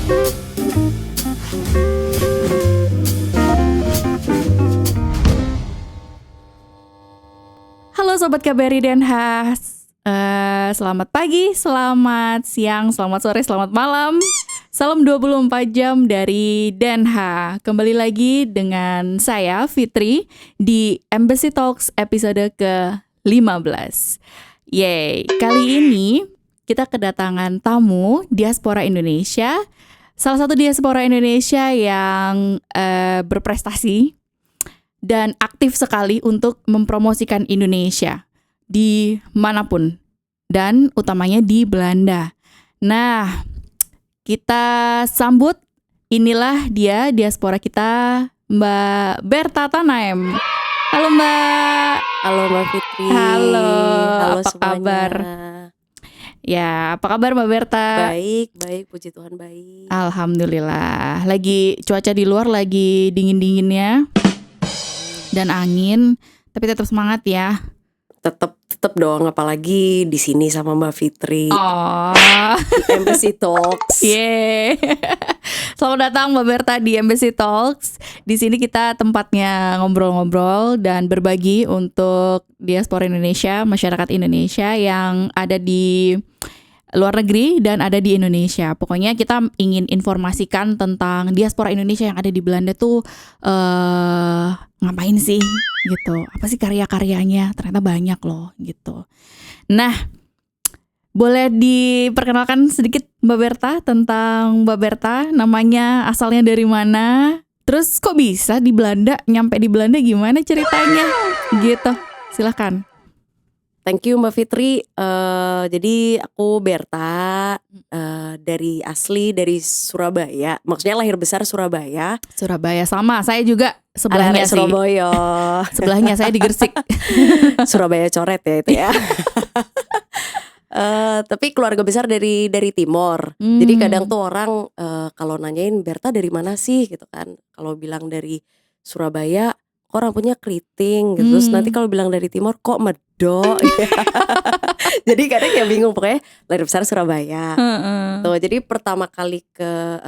Halo Sobat KBRI Den Haag. Selamat pagi, selamat siang, selamat sore, selamat malam. Salam 24 jam dari Den Haag. Kembali lagi dengan saya Fitri di Embassy Talks episode ke-15. Yeay, kali ini kita kedatangan tamu diaspora Indonesia. Salah satu diaspora Indonesia yang berprestasi dan aktif sekali untuk mempromosikan Indonesia di manapun dan utamanya di Belanda. Nah, kita sambut, inilah dia diaspora kita, Mbak Berta Tanaem. Halo Mbak. Halo Mbak Fitri. Halo, apa semuanya. kabar? Ya, apa kabar Mbak Berta? Baik, puji Tuhan baik. Alhamdulillah. Lagi cuaca di luar lagi dingin-dinginnya dan angin, tapi tetap semangat ya. Tetap dong, apalagi di sini sama Mbak Fitri. Oh, Embassy Talks. yeay. Selamat datang Mbak Berta di Embassy Talks. Di sini kita tempatnya ngobrol-ngobrol dan berbagi untuk diaspora Indonesia, masyarakat Indonesia yang ada di luar negeri dan ada di Indonesia. Pokoknya kita ingin informasikan tentang diaspora Indonesia yang ada di Belanda tuh ngapain sih gitu. Apa sih karya-karyanya? Ternyata banyak loh gitu. Nah, boleh diperkenalkan sedikit Mbak Berta tentang Mbak Berta, namanya, asalnya dari mana? Terus kok bisa di Belanda, nyampe di Belanda gimana ceritanya? Gitu, silahkan. Thank you Mbak Fitri. Jadi aku Berta, dari Surabaya. Maksudnya lahir besar Surabaya. Surabaya sama, saya juga sebelahnya sih. Surabaya. Sebelahnya saya di Gresik. Surabaya coret ya itu ya. Tapi keluarga besar dari Timor. Jadi kadang tuh orang kalau nanyain Berta dari mana sih gitu kan. Kalau bilang dari Surabaya, kok orang punya keriting gitu. Terus nanti kalau bilang dari Timor kok medok. Jadi kadang ya bingung, pokoknya lahir besar Surabaya. Tuh, jadi pertama kali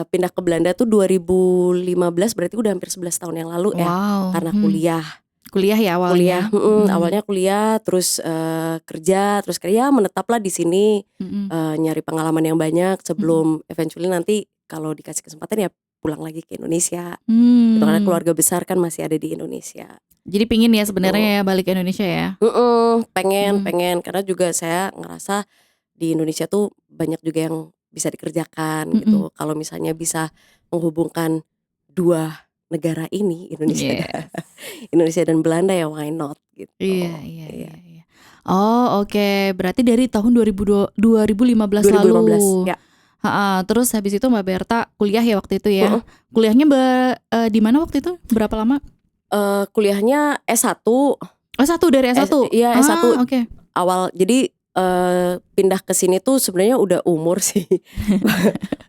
pindah ke Belanda tuh 2015, berarti udah hampir 11 tahun yang lalu ya. Wow. Karena kuliah ya awalnya. Awalnya kuliah, terus kerja menetaplah di sini, nyari pengalaman yang banyak sebelum eventually nanti kalau dikasih kesempatan ya pulang lagi ke Indonesia. Itu karena keluarga besar kan masih ada di Indonesia. Jadi pingin ya sebenarnya ya balik ke Indonesia ya. Pengen karena juga saya ngerasa di Indonesia tuh banyak juga yang bisa dikerjakan gitu. Kalau misalnya bisa menghubungkan dua negara ini, Indonesia dan Belanda, ya why not gitu. Iya. Oh, oke. Berarti dari tahun 2015 lalu. Ya. Terus habis itu Mbak Berta kuliah ya waktu itu ya. Kuliahnya di mana waktu itu? Berapa lama? Kuliahnya S1. S1 dari S1. Iya, S1. Oke. Awal jadi pindah ke sini tuh sebenarnya udah umur sih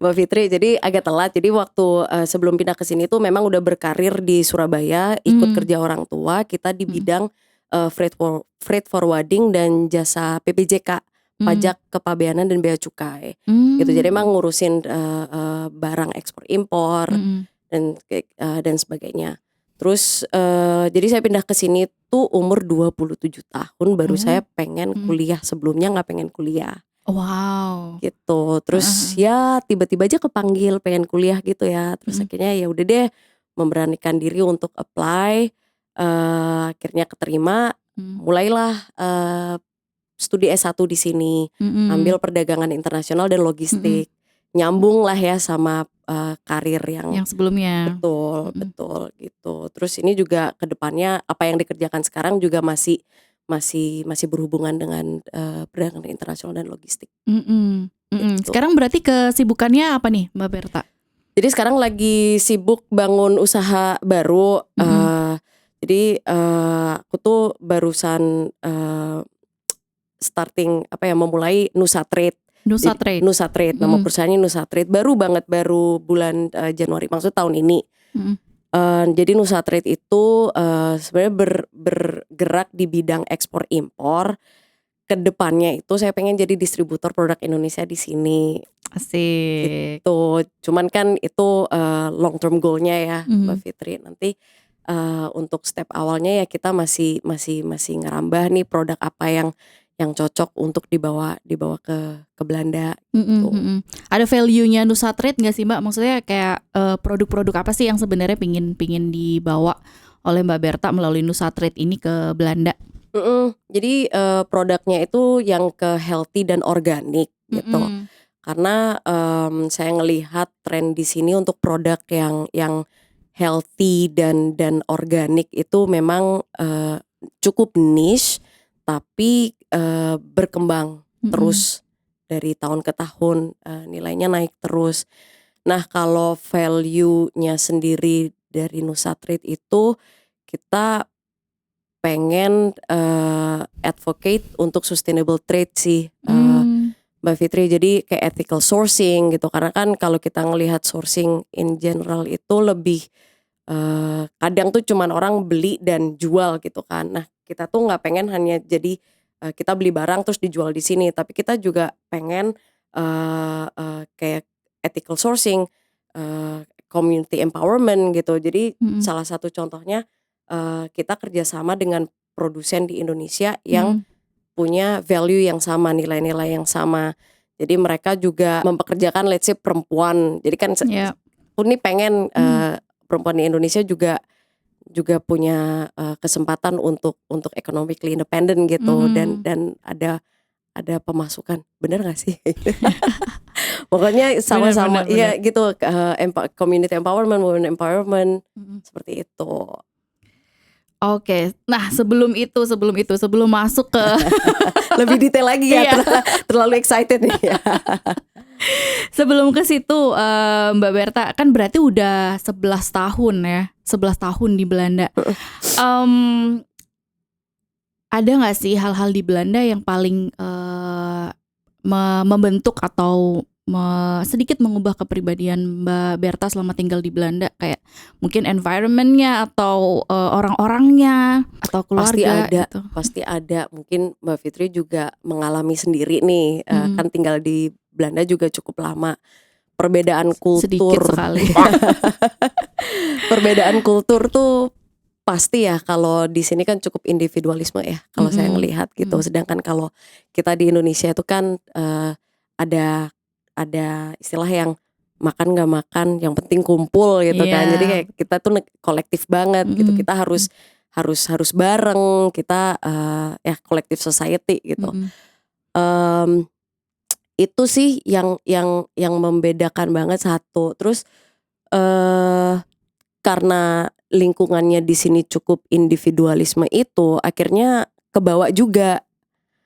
Mbak Fitri. Jadi agak telat. Jadi waktu sebelum pindah ke sini tuh memang udah berkarir di Surabaya, ikut kerja orang tua. Kita di bidang freight forwarding dan jasa PPJK, pajak kepabeanan dan bea cukai. Gitu. Jadi emang ngurusin barang ekspor impor dan sebagainya. Terus jadi saya pindah ke sini tuh umur 27 tahun baru saya pengen kuliah. Sebelumnya nggak pengen kuliah. Wow. Gitu. Terus ya tiba-tiba aja kepanggil pengen kuliah gitu ya. Terus akhirnya ya udah deh memberanikan diri untuk apply. Akhirnya keterima. Mulailah studi S1 di sini. Ambil perdagangan internasional dan logistik. Nyambung lah ya sama karir yang sebelumnya. Betul gitu. Terus ini juga kedepannya apa yang dikerjakan sekarang juga masih berhubungan dengan perdagangan internasional dan logistik. Gitu. Sekarang berarti kesibukannya apa nih Mbak Berta? Jadi sekarang lagi sibuk bangun usaha baru. Jadi aku tuh barusan memulai Nusa Trade. Nusa Trade, nama perusahaannya Nusa Trade. Baru bulan Januari, maksud tahun ini. Jadi Nusa Trade itu sebenarnya bergerak di bidang ekspor impor. kedepannya itu saya pengen jadi distributor produk Indonesia di sini. Asik. Tuh, cuman kan itu long term goalnya ya, Mbak Mhm. Fitri. Nanti untuk step awalnya ya kita masih ngerambah nih produk apa yang cocok untuk dibawa ke Belanda Mhm gitu. mhm. Ada value-nya Nusatrade nggak sih Mbak? Maksudnya kayak produk-produk apa sih yang sebenarnya pingin dibawa oleh Mbak Berta melalui Nusatrade ini ke Belanda? Jadi produknya itu yang ke healthy dan organik gitu. Mhm. Karena saya ngelihat tren di sini untuk produk yang healthy dan organik itu memang cukup niche, tapi berkembang Mhm. terus dari tahun ke tahun, nilainya naik terus. Nah, kalau value-nya sendiri dari Nusatrade itu kita pengen advocate untuk sustainable trade sih, Mmm. Mbak Fitri. Jadi kayak ethical sourcing gitu, karena kan kalau kita ngelihat sourcing in general itu lebih kadang tuh cuman orang beli dan jual gitu kan. Nah, kita tuh nggak pengen hanya jadi kita beli barang terus dijual di sini, tapi kita juga pengen kayak ethical sourcing, community empowerment gitu. Jadi Mhm. salah satu contohnya kita kerjasama dengan produsen di Indonesia yang Mhm. punya value yang sama, nilai-nilai yang sama. Jadi mereka juga mempekerjakan let's say perempuan. Jadi kan Ya. aku nih pengen Mhm. perempuan di Indonesia juga juga punya kesempatan untuk economically independent gitu, dan Mhm. ada pemasukan. Bener gak sih? Pokoknya Bener sama-sama bener bener. iya gitu, community empowerment, women empowerment, Mhm. seperti itu. Oke. Nah, sebelum masuk ke Lebih detail lagi ya, iya, terlalu excited nih ya. sebelum ke situ, Mbak Berta kan berarti udah 11 tahun ya, 11 tahun di Belanda. Mmm, ada nggak sih hal-hal di Belanda yang paling, membentuk atau sedikit mengubah kepribadian Mbak Berta selama tinggal di Belanda? Kayak mungkin environment-nya atau, orang-orangnya atau Pasti keluarga ada gitu? pasti ada. Mungkin Mbak Fitri juga mengalami sendiri nih, Mhm. kan tinggal di Belanda juga cukup lama. Perbedaan Sedikit kultur sekali. perbedaan kultur tuh pasti ya, kalau di sini kan cukup individualisme ya, kalau saya Mhm. ngelihat gitu. Mhm. Sedangkan kalau kita di Indonesia itu kan ada istilah yang makan nggak makan, yang penting kumpul gitu Iya. kan. Jadi kayak kita tuh kolektif banget gitu. Mhm. Kita harus Mhm. harus bareng, kita ya collective society gitu. Mhm. Mmm, itu sih yang membedakan banget satu. Terus eee, karena lingkungannya di sini cukup individualisme itu, akhirnya kebawa juga.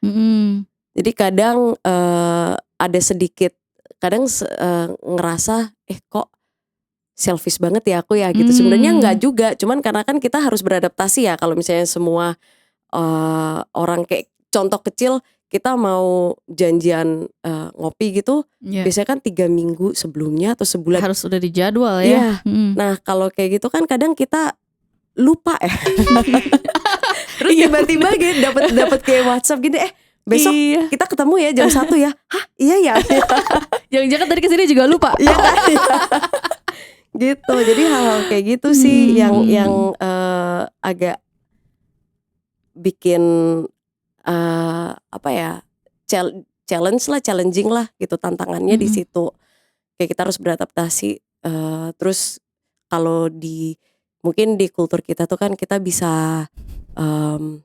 Mhm. Jadi kadang ada sedikit kadang ngerasa, kok selfish banget ya aku ya gitu. Sebenarnya enggak Mmm. juga, cuman karena kan kita harus beradaptasi ya kalau misalnya semua orang kayak contoh kecil, kita mau janjian ngopi gitu, Iya. biasanya kan 3 minggu sebelumnya atau sebulan. Harus udah dijadwal ya. Iya. Mhm. Nah, kalau kayak gitu kan kadang kita lupa ya. Terus Iya tiba-tiba bener. gitu dapat kayak WhatsApp gini, besok Iya. kita ketemu ya jam 1 ya. Hah, iya ya? Jangan-jangan tadi kesini juga lupa? Iya kan? Gitu. Jadi hal-hal kayak gitu sih Mhm. yang agak bikin apa ya, challenging lah gitu, tantangannya di Mhm. situ. Kayak kita harus beradaptasi, terus kalau mungkin di kultur kita tuh kan kita bisa, mmm,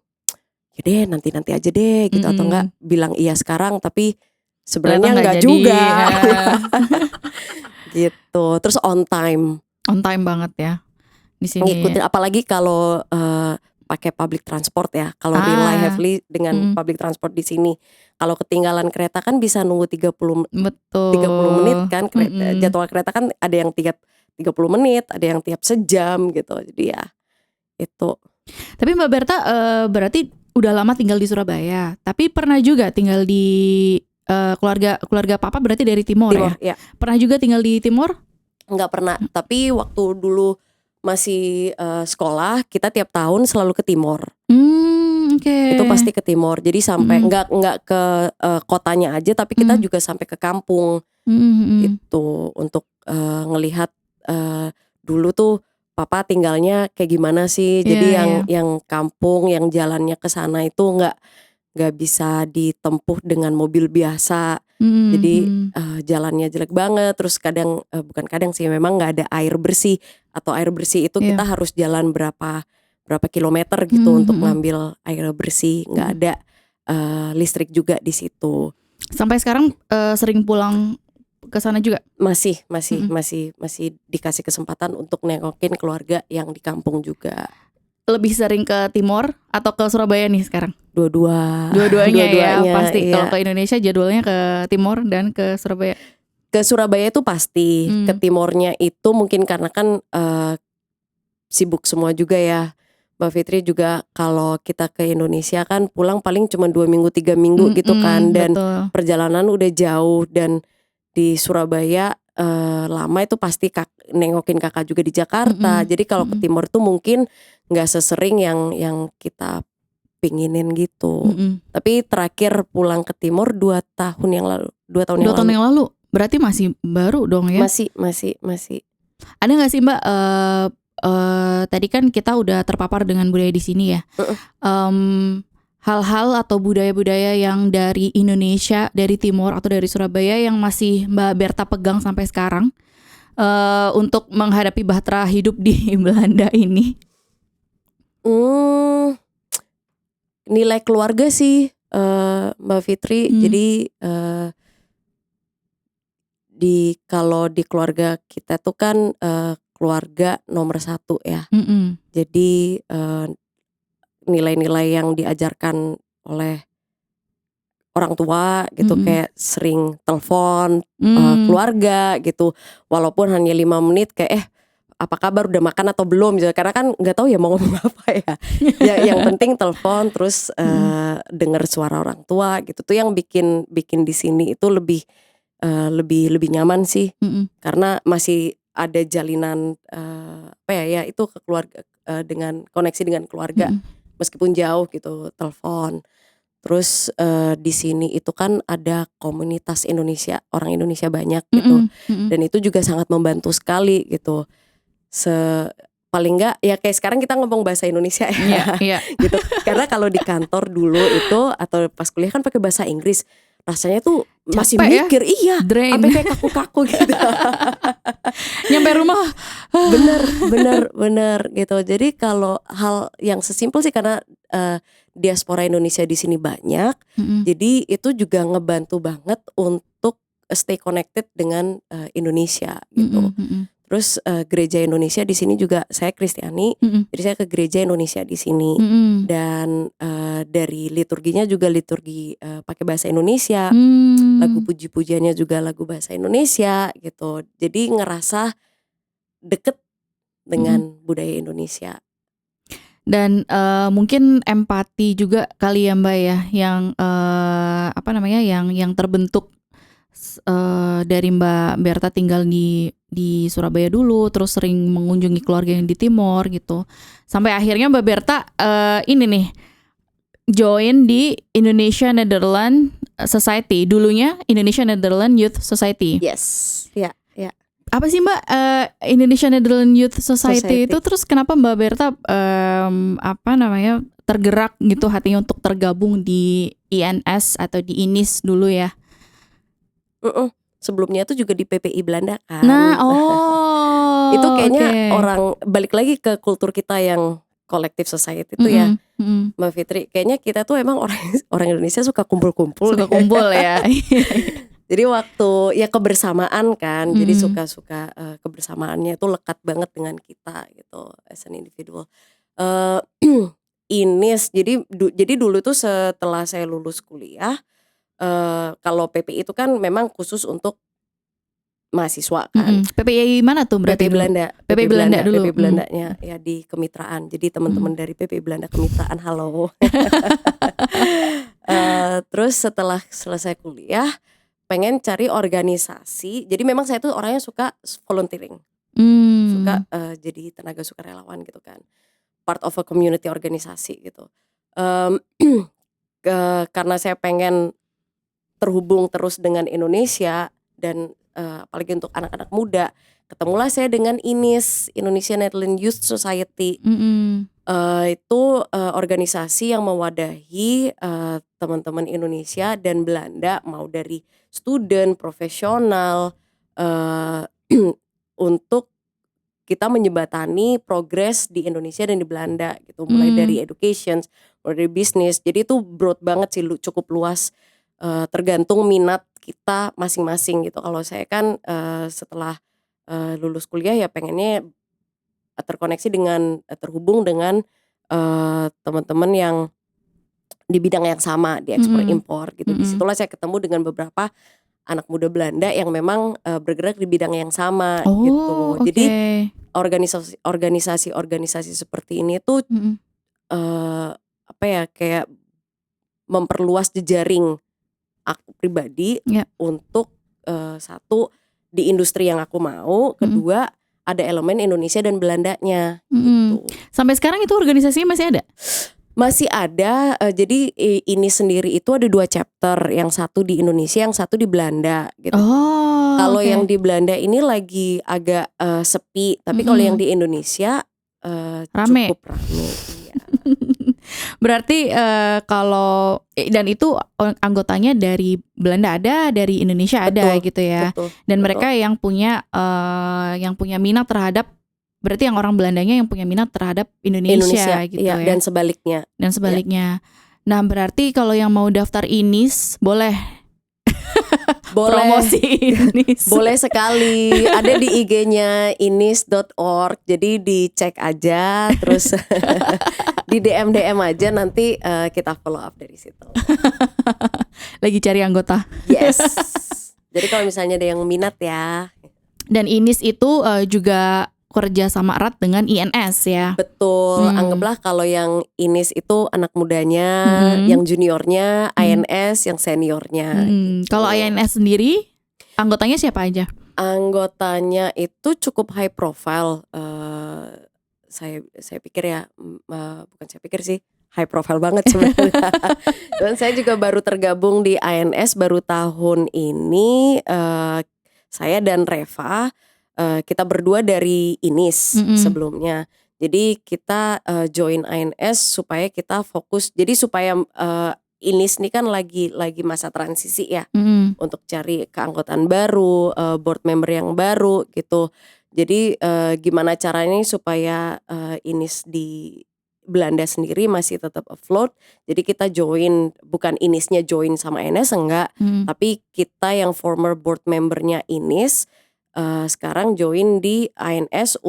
ya deh nanti-nanti aja deh gitu, atau enggak Mhm. bilang iya sekarang tapi Ternyata sebenarnya nggak enggak jadi, juga, gitu. Terus on time. on time banget ya di sini ya. Ngikutin apalagi kalau pakai public transport ya, kalau rely Ah. heavily dengan Mhm. public transport di sini. Kalau ketinggalan kereta kan bisa nunggu 30 menit Betul. kan, Mhm. jadwal kereta kan ada yang tiap 30 menit, ada yang tiap sejam gitu. Jadi ya itu. Tapi Mbak Berta, berarti udah lama tinggal di Surabaya, tapi pernah juga tinggal di, keluarga keluarga papa berarti dari Timor ya? Timur ya, Pernah juga tinggal di Timor? nggak pernah. Tapi waktu dulu masih sekolah, kita tiap tahun selalu ke Timor. Oke. Itu pasti ke timur. Jadi sampai Mm-mm. nggak ke kotanya aja, tapi kita Mm. juga sampai ke kampung Mm-mm. gitu untuk ngelihat dulu tuh papa tinggalnya kayak gimana sih. Iya, Jadi iya. yang kampung yang jalannya ke sana itu nggak bisa ditempuh dengan mobil biasa. Jadi Mm-mm. jalannya jelek banget. Terus kadang bukan kadang sih, memang nggak ada air bersih. Atau air bersih itu kita Iya. harus jalan berapa kilometer gitu untuk Mm-mm. ngambil air bersih. Nggak Mm-mm. ada listrik juga di situ. Sampai sekarang sering pulang ke sana juga. Masih Mm-mm. dikasih kesempatan untuk nengokin keluarga yang di kampung juga. Lebih sering ke timur atau ke Surabaya nih sekarang? Dua-duanya Ya pasti. iya. Kalau ke Indonesia jadwalnya ke timur dan ke Surabaya. Ke Surabaya itu pasti, ke Hmm. timurnya itu mungkin karena kan sibuk semua juga ya. Mbak Fitri juga kalau kita ke Indonesia kan pulang paling cuma 2 minggu 3 minggu gitu kan. Dan Betul. perjalanan udah jauh. Dan di Surabaya lama itu pasti nengokin kakak juga di Jakarta. Jadi kalau ke timur tuh mungkin gak sesering yang kita pinginin gitu. Tapi terakhir pulang ke timur 2 tahun yang lalu. 2 tahun 2 yang tahun lalu. yang lalu. Berarti masih baru dong ya? Masih. Ada gak sih Mbak, tadi kan kita udah terpapar dengan budaya di sini ya. Hal-hal atau budaya-budaya yang dari Indonesia, dari timur atau dari Surabaya yang masih Mbak Berta pegang sampai sekarang untuk menghadapi bahtera hidup di Belanda ini? Nilai keluarga sih Mbak Fitri. Jadi kalau di keluarga kita tuh kan keluarga nomor 1 ya. Jadi nilai-nilai yang diajarkan oleh orang tua gitu, kayak sering telepon keluarga gitu, walaupun hanya 5 menit kayak apa kabar, udah makan atau belum gitu. Karena kan nggak tahu ya mau ngomong apa ya. Ya yang penting telepon terus denger suara orang tua gitu tuh yang bikin di sini itu lebih nyaman sih. Karena masih ada jalinan apa ya itu ke keluarga, dengan koneksi dengan keluarga meskipun jauh gitu, telepon. Terus di sini itu kan ada komunitas Indonesia, orang Indonesia banyak gitu. Dan itu juga sangat membantu sekali gitu. Paling enggak ya kayak sekarang kita ngomong bahasa Indonesia ya. Gitu. Karena kalau di kantor dulu itu atau pas kuliah kan pakai bahasa Inggris. Rasanya tuh masih capek mikir, ya? iya, Drain. sampai kayak kaku-kaku gitu. Nyampe rumah Bener gitu. Jadi kalau hal yang sesimpel sih karena diaspora Indonesia di sini banyak, jadi itu juga ngebantu banget untuk stay connected dengan Indonesia gitu. Terus gereja Indonesia di sini juga, saya Kristiani, jadi saya ke gereja Indonesia di sini. Dan dari liturginya juga liturgi pakai bahasa Indonesia, lagu puji-pujiannya juga lagu bahasa Indonesia gitu. Jadi ngerasa deket dengan budaya Indonesia. Dan mungkin empati juga kali ya Mbak ya, yang yang terbentuk dari Mbak Berta tinggal di Surabaya dulu, terus sering mengunjungi keluarga yang di timur gitu, sampai akhirnya Mbak Berta ini nih join di Indonesia Netherlands Society, dulunya Indonesia Netherlands Youth Society. Yes, ya. Apa sih Mbak Indonesia Netherlands Youth Society itu, terus kenapa Mbak Berta tergerak gitu hatinya untuk tergabung di INS atau di INIS dulu ya? Sebelumnya tuh juga di PPI Belanda kan. Itu kayaknya orang balik lagi ke kultur kita yang collective society itu ya, Mbak Fitri. Kayaknya kita tuh emang orang Indonesia suka kumpul-kumpul. Ya. Jadi waktu ya kebersamaan kan, jadi suka kebersamaannya itu lekat banget dengan kita gitu as an individual. INIS, jadi dulu tuh setelah saya lulus kuliah, kalau PPI itu kan memang khusus untuk mahasiswa kan. PPI mana tuh berarti? PPI Belanda. PPI Belanda dulu. PPI Belandanya ya di Kemitraan. Jadi teman-teman dari PPI Belanda Kemitraan, halo. Terus setelah selesai kuliah pengen cari organisasi. Jadi memang saya tuh orangnya suka volunteering. Suka jadi tenaga sukarelawan gitu kan. Part of a community organisasi gitu. Em, karena saya pengen terhubung terus dengan Indonesia dan apalagi untuk anak-anak muda, ketemulah saya dengan INIS, Indonesia Netherlands Youth Society. Itu organisasi yang mewadahi teman-teman Indonesia dan Belanda, mau dari student, profesional, untuk kita menjembatani progres di Indonesia dan di Belanda gitu, mulai dari education, mulai dari bisnis. Jadi itu broad banget sih, cukup luas, tergantung minat kita masing-masing gitu. Kalau saya kan setelah lulus kuliah ya pengennya terkoneksi dengan terhubung dengan teman-teman yang di bidang yang sama, di ekspor impor gitu. Disitulah saya ketemu dengan beberapa anak muda Belanda yang memang bergerak di bidang yang sama gitu. Jadi organisasi seperti ini tuh apa ya, kayak memperluas jejaring aku pribadi untuk satu di industri yang aku mau, kedua ada elemen Indonesia dan Belandanya gitu. Sampai sekarang itu organisasinya masih ada? Masih ada, jadi ini sendiri itu ada 2 chapter, yang satu di Indonesia, yang satu di Belanda gitu. Kalau yang di Belanda ini lagi agak sepi, tapi kalau yang di Indonesia rame. cukup rame. Iya. Berarti kalau dan itu anggotanya dari Belanda ada, dari Indonesia ada gitu ya. Dan mereka yang punya minat terhadap, berarti yang orang Belandanya yang punya minat terhadap Indonesia gitu iya, ya. Dan sebaliknya. Nah, berarti kalau yang mau daftar INIS boleh promosi INIS. Boleh sekali. Ada di IG-nya inis.org. Jadi dicek aja, terus di DM aja, nanti kita follow up dari situ. Lagi cari anggota. Yes. Jadi kalau misalnya ada yang minat ya. Dan INIS itu juga kerja sama erat dengan INS ya. Betul. Anggaplah kalau yang INIS itu anak mudanya, yang juniornya, INS yang seniornya. Gitu. Kalau INS sendiri anggotanya siapa aja? Anggotanya itu cukup high profile. Saya pikir ya, bukan saya pikir sih, high profile banget sebenarnya. Dan saya juga baru tergabung di INS baru tahun ini. Saya dan Reva, kita berdua dari INIS sebelumnya. Jadi kita join INS supaya kita fokus. Jadi supaya INIS ini kan lagi masa transisi ya, untuk cari keanggotaan baru, board member yang baru gitu. Jadi gimana caranya supaya INIS di Belanda sendiri masih tetap afloat. Jadi kita join, bukan INIS-nya join sama INS enggak, tapi kita yang former board membernya INIS sekarang join di INS,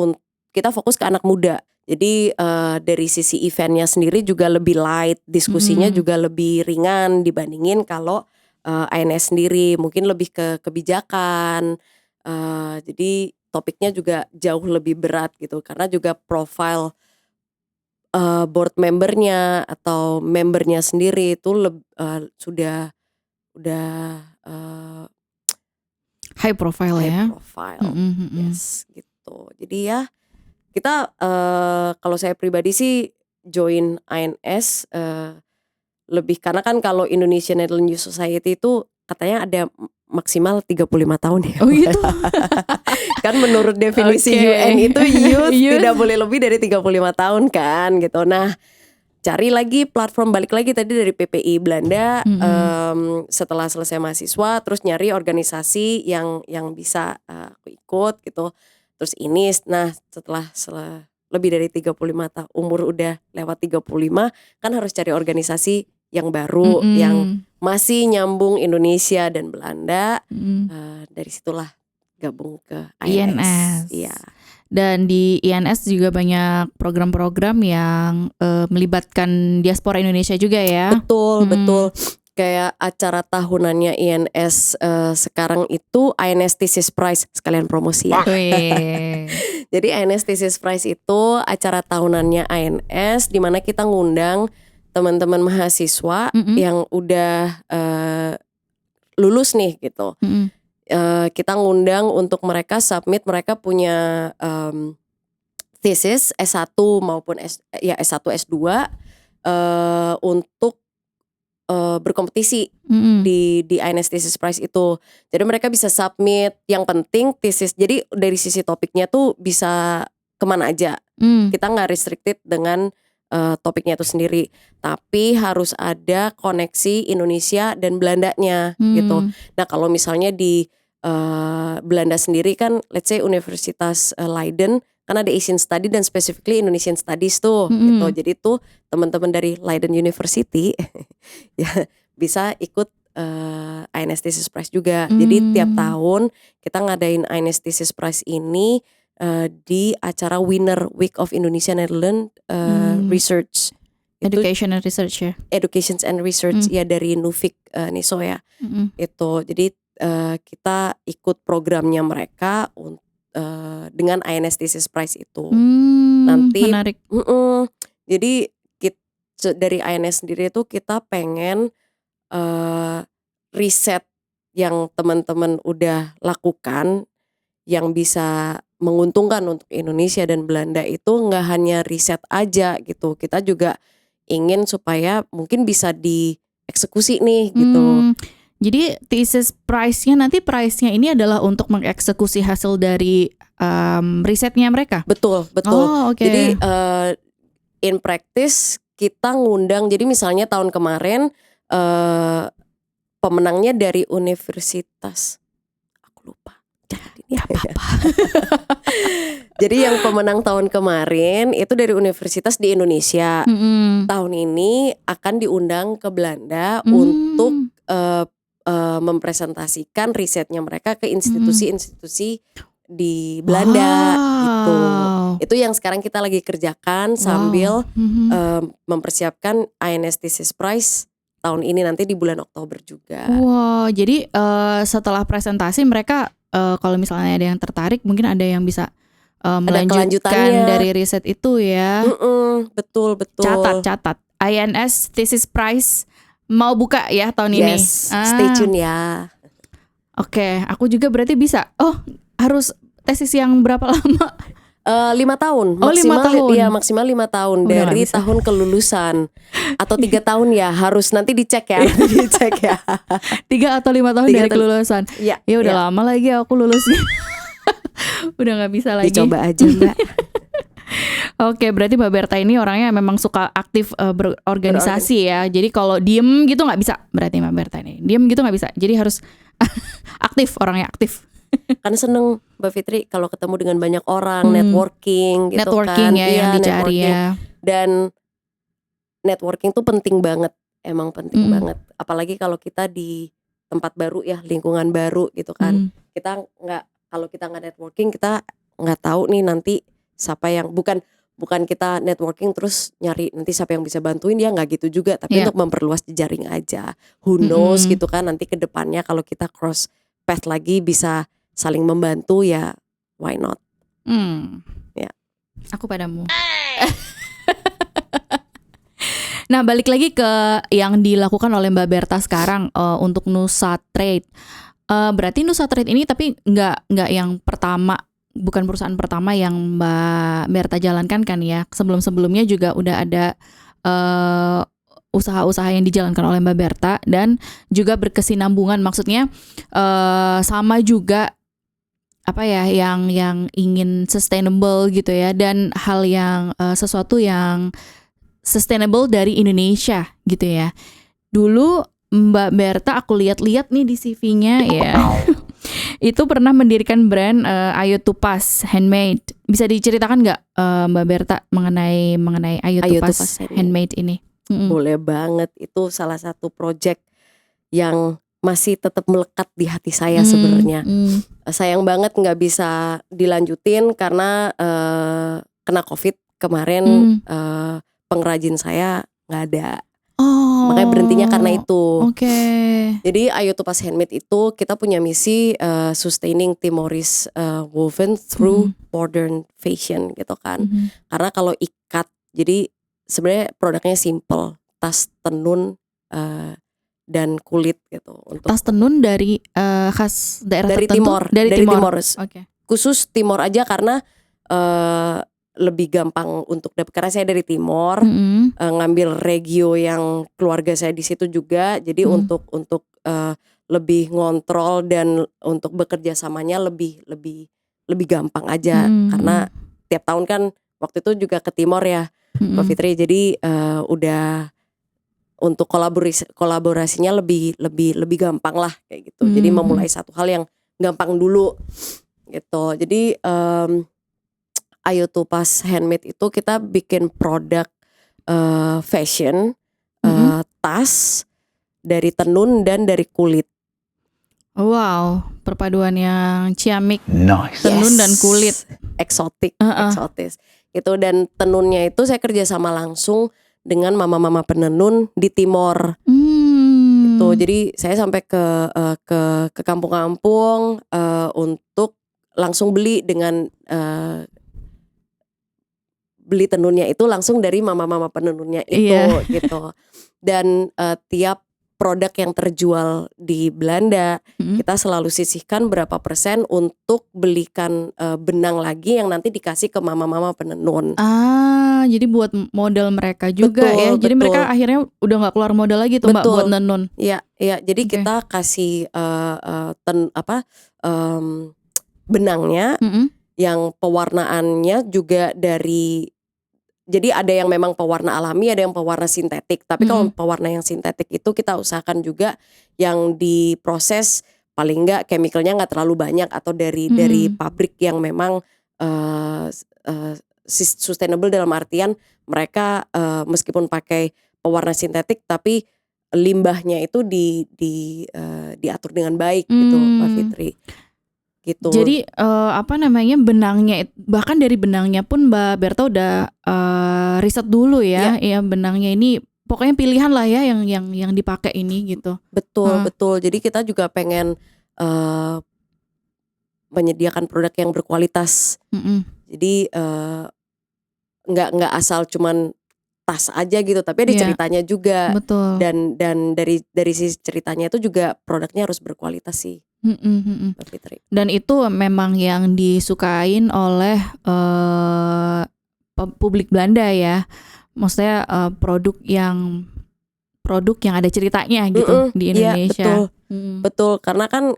kita fokus ke anak muda. Jadi dari sisi eventnya sendiri juga lebih light, diskusinya juga lebih ringan dibandingin kalau INS sendiri mungkin lebih ke kebijakan. Jadi topiknya juga jauh lebih berat gitu, karena juga profile board membernya atau membernya sendiri itu sudah high profile ya. Yes gitu. Jadi ya kita kalau saya pribadi sih join INS lebih karena kan kalau Indonesia Netherlands Youth Society itu katanya ada maksimal 35 tahun ya. Oh gitu. Kan menurut definisi UN itu youth tidak boleh lebih dari 35 tahun kan gitu. Nah, cari lagi platform, balik lagi tadi dari PPI Belanda, setelah selesai mahasiswa terus nyari organisasi yang bisa aku ikut gitu. Terus INIS. Nah, setelah lebih dari 35 tahun, umur udah lewat 35, kan harus cari organisasi yang baru, yang masih nyambung Indonesia dan Belanda. Dari situlah gabung ke INS. Iya. Dan di INS juga banyak program-program yang melibatkan diaspora Indonesia juga ya. Betul. Kayak acara tahunannya INS sekarang itu INS Thesis Prize, sekalian promosi ya. Jadi INS Thesis Prize itu acara tahunannya INS di mana kita ngundang teman-teman mahasiswa yang udah lulus nih gitu. Kita ngundang untuk mereka submit, mereka punya thesis S1 maupun S1 S2 untuk berkompetisi di INS Thesis Prize itu. Jadi mereka bisa submit, yang penting thesis. Jadi dari sisi topiknya tuh bisa kemana aja. Kita nggak restricted dengan topiknya itu sendiri, tapi harus ada koneksi Indonesia dan Belandanya gitu. Nah kalau misalnya di Belanda sendiri kan, let's say Universitas Leiden kan ada Asian Study dan specifically Indonesian Studies tuh gitu. Jadi tuh teman-teman dari Leiden University ya bisa ikut INS Thesis Prize juga. Jadi tiap tahun kita ngadain INS Thesis Prize ini di acara Winner Week of Indonesia Netherlands Research. Education and Research ya. Education and Research ya dari Nufik Niso ya. Itu jadi kita ikut programnya mereka dengan INS Thesis Prize itu. Nanti menarik. Jadi dari INS sendiri itu kita pengen riset yang teman-teman udah lakukan yang bisa menguntungkan untuk Indonesia dan Belanda itu nggak hanya riset aja gitu. Kita juga ingin supaya mungkin bisa dieksekusi nih gitu. Jadi thesis prize-nya nanti prize-nya ini adalah untuk mengeksekusi hasil dari risetnya mereka. Betul. Oh, okay. Jadi in practice kita ngundang. Jadi misalnya tahun kemarin pemenangnya dari universitas, aku lupa. Gak apa-apa. Jadi yang pemenang tahun kemarin itu dari universitas di Indonesia. Tahun ini akan diundang ke Belanda untuk mempresentasikan risetnya mereka ke institusi-institusi di Belanda gitu. Itu yang sekarang kita lagi kerjakan sambil mempersiapkan INS Thesis Prize tahun ini nanti di bulan Oktober juga. Jadi setelah presentasi mereka kalau misalnya ada yang tertarik, mungkin ada yang bisa melanjutkan dari riset itu ya. Betul. Catat. INS Thesis Prize mau buka ya tahun ini. Stay tune ya. Oke, aku juga berarti bisa. Harus tesis yang berapa lama? 5 tahun. Maksimal 5 tahun. Iya, maksimal 5 tahun dari tahun kelulusan. Atau 3 tahun ya, harus nanti dicek ya. 3 atau 5 tahun dari kelulusan. Ya udah lama lagi aku lulusnya. Udah gak bisa lagi. Dicoba aja Mbak. Oke, berarti Mbak Berta ini orangnya memang suka aktif berorganisasi ya. Jadi kalau diem gitu gak bisa. Berarti Mbak Berta ini diem gitu gak bisa. Jadi harus aktif, orangnya aktif. Kan seneng Mbak Fitri kalau ketemu dengan banyak orang, networking gitu networking kan. Ya yang dicari ya. Dan networking tuh penting banget. Emang penting banget. Apalagi kalau kita di tempat baru ya, lingkungan baru gitu kan. Kalau kita nggak networking, kita nggak tahu nih nanti siapa yang bukan kita networking terus nyari nanti siapa yang bisa bantuin, dia nggak gitu juga. Tapi untuk memperluas jejaring aja. Who knows gitu kan, nanti ke depannya kalau kita cross path lagi bisa saling membantu ya, why not? Ya. Aku padamu. Nah, balik lagi ke yang dilakukan oleh Mbak Berta sekarang untuk Nusa Trade. Berarti Nusa Trade ini tapi nggak yang pertama, bukan perusahaan pertama yang Mbak Berta jalankan kan ya. Sebelum-sebelumnya juga udah ada usaha-usaha yang dijalankan oleh Mbak Berta dan juga berkesinambungan. Maksudnya sama juga apa ya, yang ingin sustainable gitu ya, dan hal yang sesuatu yang sustainable dari Indonesia gitu ya. Dulu Mbak Berta aku lihat-lihat nih di CV-nya ya. Itu pernah mendirikan brand Ayo Tupas Handmade. Bisa diceritakan nggak Mbak Berta mengenai Ayo Tupas Handmade ini? Boleh banget, itu salah satu project yang masih tetap melekat di hati saya sebenarnya. Sayang banget nggak bisa dilanjutin karena kena COVID kemarin. Pengrajin saya nggak ada. Makanya berhentinya karena itu. Jadi Ayo Tupas Handmade itu kita punya misi sustaining Timorese woven through modern fashion gitu kan. Karena kalau ikat, jadi sebenarnya produknya simple, tas tenun dan kulit gitu. Tas tenun dari khas daerah dari tertentu? Dari Timor. Okay. Khusus Timor aja karena lebih gampang untuk dapat, karena saya dari Timor, Mm-mm. ngambil regio yang keluarga saya di situ juga, jadi untuk lebih ngontrol dan untuk bekerja samanya lebih gampang aja, karena tiap tahun kan waktu itu juga ke Timor ya Mbak Fitri, jadi udah untuk kolaborasinya lebih gampang lah kayak gitu. Jadi memulai satu hal yang gampang dulu gitu. Jadi Ayo Tupas Handmade itu kita bikin produk fashion, tas dari tenun dan dari kulit. Wow, perpaduan yang ciamik, Nice. tenun dan kulit. Eksotis gitu. Dan tenunnya itu saya kerja sama langsung dengan mama-mama penenun di Timor. Gitu. Jadi saya sampai ke kampung-kampung untuk langsung beli dengan beli tenunnya itu langsung dari mama-mama penenunnya itu gitu. Dan tiap produk yang terjual di Belanda, kita selalu sisihkan berapa persen untuk belikan benang lagi yang nanti dikasih ke mama-mama penenun. Jadi buat modal mereka juga ya. Jadi mereka akhirnya udah nggak keluar modal lagi tuh Mbak buat nenun. Iya. Jadi kita kasih benangnya, yang pewarnaannya juga dari. Jadi ada yang memang pewarna alami, ada yang pewarna sintetik. Tapi kalau pewarna yang sintetik itu kita usahakan juga yang diproses paling enggak chemicalnya nggak terlalu banyak, atau dari pabrik yang memang sustainable, dalam artian mereka meskipun pakai pewarna sintetik tapi limbahnya itu diatur dengan baik gitu Mbak Fitri. Gitu. Jadi benangnya, bahkan dari benangnya pun Mbak Berta udah riset dulu ya. Ya benangnya ini pokoknya pilihan lah ya yang dipakai ini gitu. Betul. Jadi kita juga pengen menyediakan produk yang berkualitas. Jadi nggak asal cuman tas aja gitu, tapi ada ceritanya juga. Betul. Dan dari sisi ceritanya itu juga produknya harus berkualitas sih. Mbak Fitri. Dan itu memang yang disukain oleh publik Belanda ya. Maksudnya produk yang ada ceritanya gitu di Indonesia. Iya, betul. Karena kan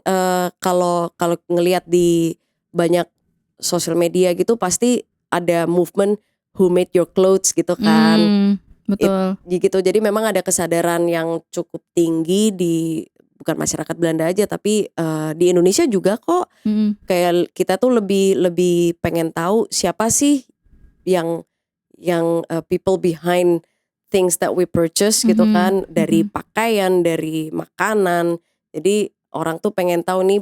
kalau ngelihat di banyak sosial media gitu pasti ada movement who made your clothes gitu kan. Betul. Gitu. Jadi memang ada kesadaran yang cukup tinggi di bukan masyarakat Belanda aja, tapi di Indonesia juga kok. Kayak kita tuh lebih pengen tahu siapa sih yang people behind things that we purchase gitu kan, dari pakaian, dari makanan. Jadi orang tuh pengen tahu nih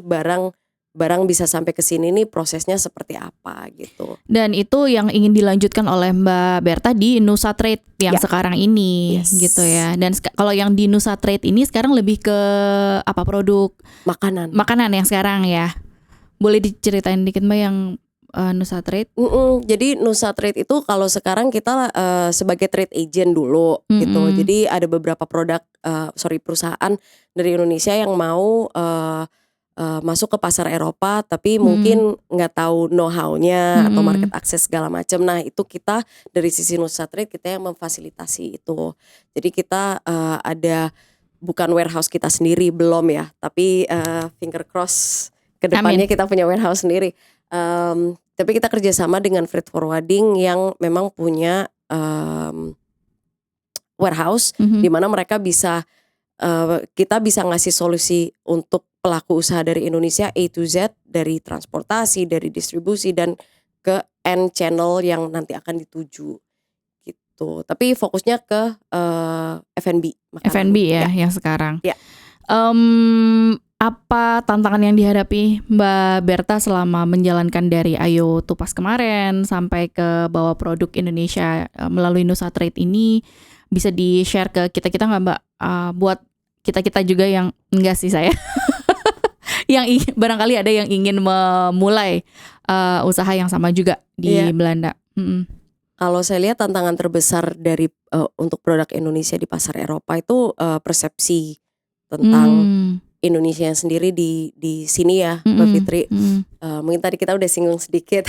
barang bisa sampai ke sini nih prosesnya seperti apa gitu. Dan itu yang ingin dilanjutkan oleh Mbak Berta di Nusa Trade yang sekarang ini gitu ya. Dan kalau yang di Nusa Trade ini sekarang lebih ke apa, produk makanan yang sekarang ya. Boleh diceritain dikit Mbak yang Nusa Trade? Jadi Nusa Trade itu kalau sekarang kita sebagai trade agent dulu gitu. Jadi ada beberapa perusahaan dari Indonesia yang mau masuk ke pasar Eropa, tapi mungkin nggak tahu know-how-nya atau market access segala macam. Nah itu kita dari sisi Nusa Trade kita yang memfasilitasi itu. Jadi kita ada bukan warehouse kita sendiri, belum ya, tapi finger cross kedepannya kita punya warehouse sendiri. Tapi kita kerjasama dengan freight forwarding yang memang punya warehouse di mana mereka bisa kita bisa ngasih solusi untuk pelaku usaha dari Indonesia A to Z, dari transportasi, dari distribusi dan ke end channel yang nanti akan dituju gitu. Tapi fokusnya ke F&B. F&B ya yang sekarang. Ya. Apa tantangan yang dihadapi Mbak Berta selama menjalankan dari Ayo Tupas kemarin sampai ke bawa produk Indonesia melalui Nusa Trade ini? Bisa di-share ke kita nggak Mbak? Buat kita juga yang enggak sih saya. Yang barangkali ada yang ingin memulai usaha yang sama juga di Belanda. Kalau saya lihat tantangan terbesar dari untuk produk Indonesia di pasar Eropa itu persepsi tentang Indonesia yang sendiri di sini ya, Mbak Fitri. Mungkin tadi kita udah singgung sedikit.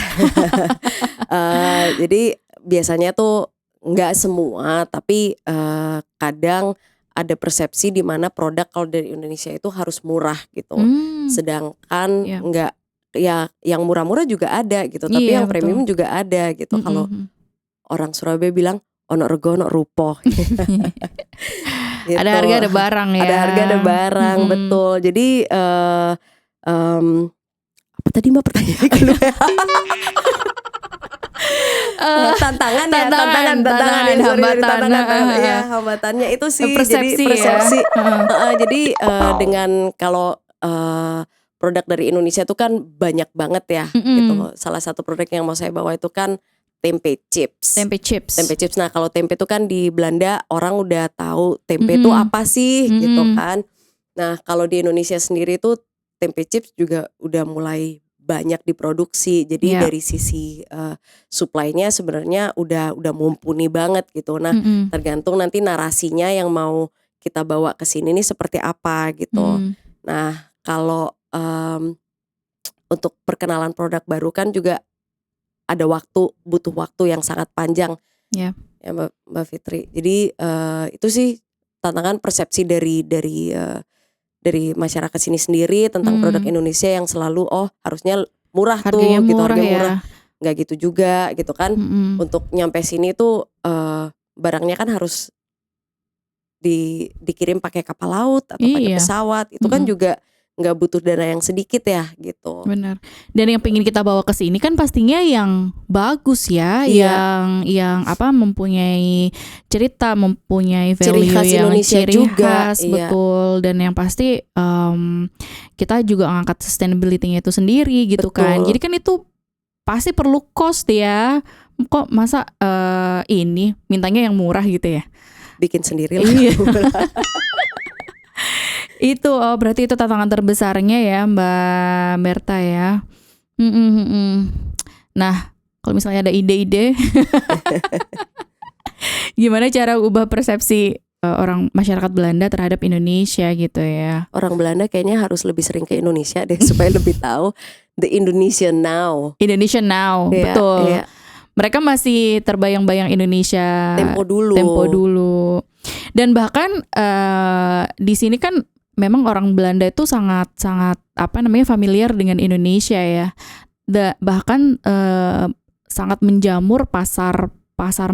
Jadi biasanya tuh nggak semua, tapi kadang ada persepsi di mana produk kalau dari Indonesia itu harus murah gitu. Sedangkan Iya. nggak, ya yang murah-murah juga ada gitu, tapi Iya, yang premium betul. juga ada gitu. Kalau orang Surabaya bilang ono rego ono rupo. Gitu. Ada harga ada barang ya. Ada harga ada barang, betul. Jadi apa tadi Mbak pertanyaannya? Tantangan ya, hambatannya itu sih Persepsi jadi persepsi. ya. Jadi dengan kalau produk dari Indonesia itu kan banyak banget ya gitu. Salah satu produk yang mau saya bawa itu kan tempe chips. Tempe chips. Nah kalau tempe itu kan di Belanda orang udah tahu tempe itu apa sih gitu kan. Nah kalau di Indonesia sendiri tuh tempe chips juga udah mulai banyak diproduksi. Jadi dari sisi supply-nya sebenarnya udah mumpuni banget gitu. Nah tergantung nanti narasinya yang mau kita bawa ke sini nih seperti apa gitu. Nah kalau untuk perkenalan produk baru kan juga ada butuh waktu yang sangat panjang ya Mbak Fitri. Jadi itu sih tantangan persepsi dari masyarakat sini sendiri tentang produk Indonesia yang selalu harusnya murah harganya tuh gitu, murah harga ya. murah. Nggak gitu juga gitu kan. Untuk nyampe sini tuh barangnya kan harus dikirim pakai kapal laut atau pakai pesawat. Itu kan juga nggak butuh dana yang sedikit ya gitu. Benar. Dan yang pengen kita bawa ke sini kan pastinya yang bagus ya, yang mempunyai cerita, mempunyai value ciri khas yang Indonesia ciri juga, khas, betul. Dan yang pasti kita juga ngangkat sustainability-nya itu sendiri gitu kan. Jadi kan itu pasti perlu cost ya. Kok masa ini mintanya yang murah gitu ya? Bikin sendiri lah. Iya. Itu berarti itu tantangan terbesarnya ya Mbak Berta ya. Nah kalau misalnya ada ide-ide gimana cara ubah persepsi orang masyarakat Belanda terhadap Indonesia gitu ya. Orang Belanda kayaknya harus lebih sering ke Indonesia deh supaya lebih tahu the Indonesia now. Indonesia now, betul. Mereka masih terbayang-bayang Indonesia tempo dulu. Dan bahkan di sini kan memang orang Belanda itu sangat familiar dengan Indonesia ya. Bahkan sangat menjamur pasar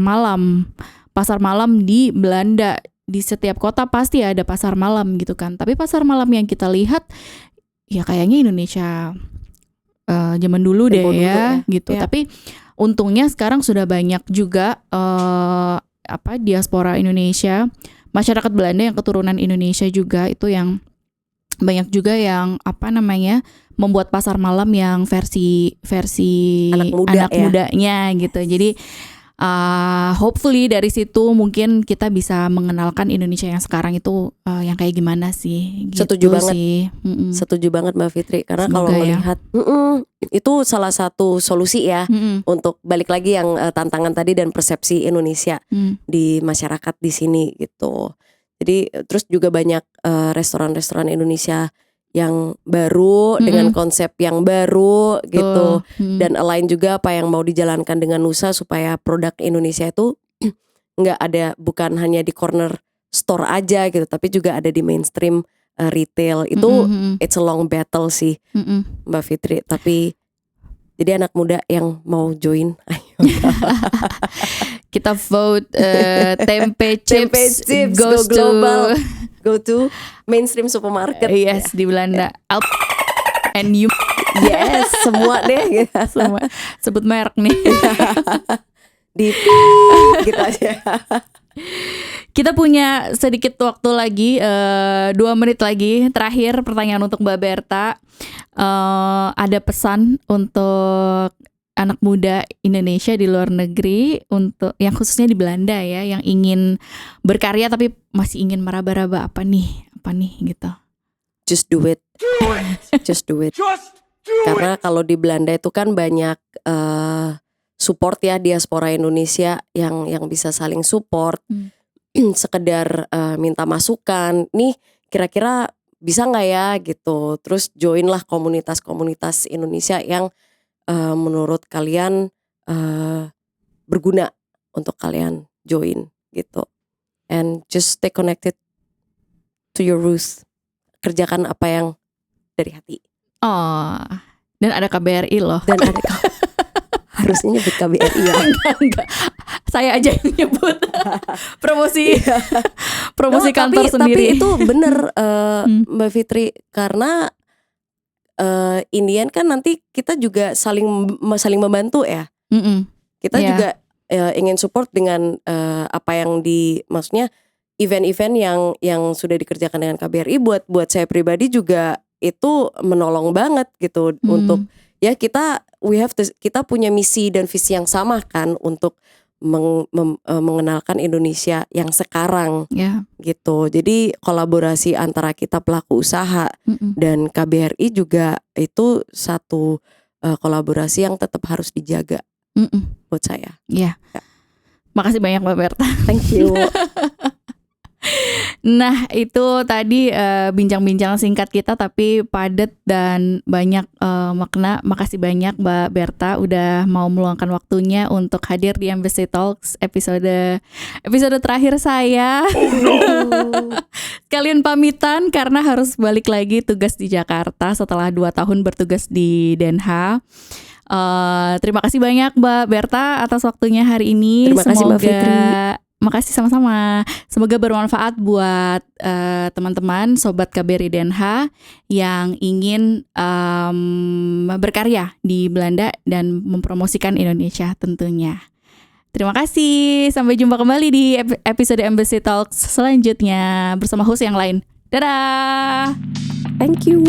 malam di Belanda. Di setiap kota pasti ada pasar malam gitu kan. Tapi pasar malam yang kita lihat ya kayaknya Indonesia zaman dulu deh ya gitu. Tapi untungnya sekarang sudah banyak juga diaspora Indonesia, masyarakat Belanda yang keturunan Indonesia juga itu yang banyak juga yang membuat pasar malam yang versi anak mudanya gitu. Jadi hopefully dari situ mungkin kita bisa mengenalkan Indonesia yang sekarang itu yang kayak gimana sih gitu. Setuju banget Mbak Fitri. Karena kalau melihat itu salah satu solusi ya untuk balik lagi yang tantangan tadi dan persepsi Indonesia di masyarakat di sini gitu. Jadi terus juga banyak restoran-restoran Indonesia yang baru dengan konsep yang baru gitu. Dan align juga apa yang mau dijalankan dengan Nusa supaya produk Indonesia itu nggak ada, bukan hanya di corner store aja gitu, tapi juga ada di mainstream retail. Itu it's a long battle sih Mbak Fitri. Tapi jadi anak muda yang mau join ayo. Kita vote tempe chips go global, go to mainstream supermarket. Yes, di Belanda. And you. Yes, semua deh gitu. Semua. Sebut merek nih. Di gitu aja. Kita punya sedikit waktu lagi, 2 menit lagi. Terakhir pertanyaan untuk Mbak Berta. Ada pesan untuk anak muda Indonesia di luar negeri, untuk yang khususnya di Belanda ya, yang ingin berkarya tapi masih ingin meraba-raba apa nih gitu. Just do it. Karena kalau di Belanda itu kan banyak support ya, diaspora Indonesia yang bisa saling support. Sekedar minta masukan, nih kira-kira bisa nggak ya gitu. Terus join lah komunitas-komunitas Indonesia yang menurut kalian berguna untuk kalian join gitu. And just stay connected to your roots. Kerjakan apa yang dari hati. Oh, dan ada KBRI loh. Dan ada harusnya nyebut KBRI ya. Enggak. Saya aja yang nyebut. promosi kantor tapi, sendiri. Tapi itu bener Mbak Fitri, karena in the end kan nanti kita juga saling membantu ya. Kita juga ingin support dengan apa yang maksudnya event-event yang sudah dikerjakan dengan KBRI. Buat saya pribadi juga itu menolong banget gitu untuk ya kita punya misi dan visi yang sama kan untuk mengenalkan Indonesia yang sekarang gitu. Jadi kolaborasi antara kita pelaku usaha dan KBRI juga itu satu kolaborasi yang tetap harus dijaga buat saya. Ya. Makasih banyak Mbak Berta. Thank you. Nah itu tadi bincang-bincang singkat kita tapi padat dan banyak makna. Makasih banyak Mbak Berta udah mau meluangkan waktunya untuk hadir di Embassy Talks episode terakhir saya. Kalian pamitan karena harus balik lagi tugas di Jakarta setelah 2 tahun bertugas di Den Haag. Terima kasih banyak Mbak Berta atas waktunya hari ini. Terima kasih Mbak Fitri. Makasih sama-sama. Semoga bermanfaat buat teman-teman sobat KBRI Den Haag yang ingin berkarya di Belanda dan mempromosikan Indonesia tentunya. Terima kasih. Sampai jumpa kembali di episode Embassy Talks selanjutnya bersama host yang lain. Dadah. Thank you.